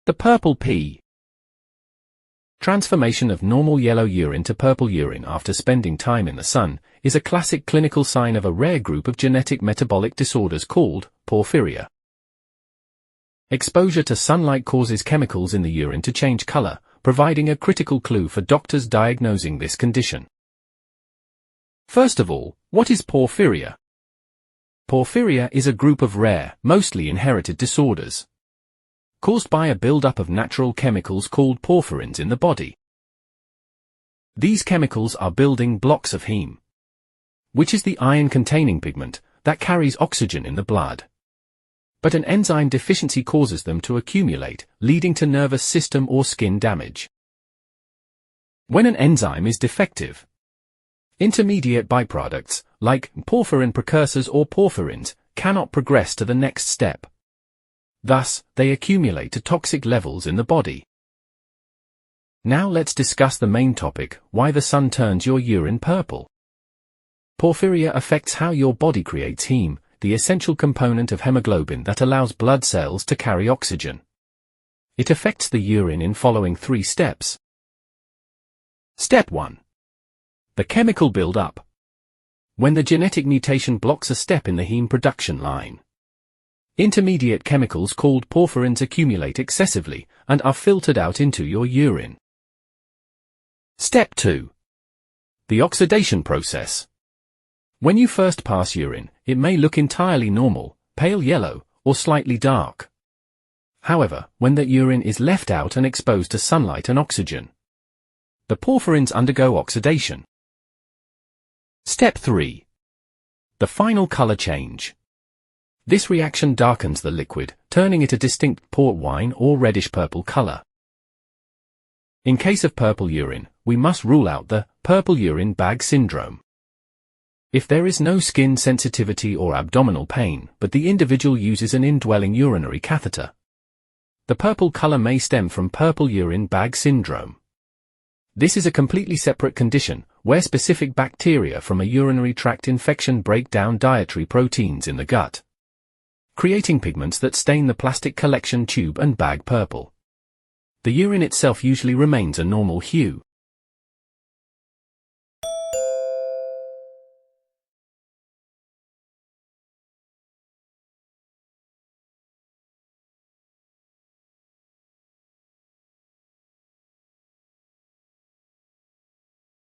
The purple P. Transformation of normal yellow urine to purple urine after spending time in the sun is a classic clinical sign of a rare group of genetic metabolic disorders called porphyria. Exposure to sunlight causes chemicals in the urine to change color, providing a critical clue for doctors diagnosing this condition. First of all, what is porphyria? Porphyria is a group of rare, mostly inherited disorders caused by a buildup of natural chemicals called porphyrins in the body. These chemicals are building blocks of heme, which is the iron-containing pigment that carries oxygen in the blood. But an enzyme deficiency causes them to accumulate, leading to nervous system or skin damage. When an enzyme is defective, intermediate byproducts, like porphyrin precursors or porphyrins, cannot progress to the next step. Thus, they accumulate to toxic levels in the body. Now let's discuss the main topic, why the sun turns your urine purple. Porphyria affects how your body creates heme, the essential component of hemoglobin that allows blood cells to carry oxygen. It affects the urine in following 3 steps. Step 1. The chemical build-up. When the genetic mutation blocks a step in the heme production line, intermediate chemicals called porphyrins accumulate excessively and are filtered out into your urine. Step 2. The oxidation process. When you first pass urine, it may look entirely normal, pale yellow, or slightly dark. However, when the urine is left out and exposed to sunlight and oxygen, the porphyrins undergo oxidation. Step 3. The final color change. This reaction darkens the liquid, turning it a distinct port wine or reddish-purple color. In case of purple urine, we must rule out the Purple Urine Bag Syndrome. If there is no skin sensitivity or abdominal pain, but the individual uses an indwelling urinary catheter, the purple color may stem from Purple Urine Bag Syndrome. This is a completely separate condition, where specific bacteria from a urinary tract infection break down dietary proteins in the gut, creating pigments that stain the plastic collection tube and bag purple. The urine itself usually remains a normal hue.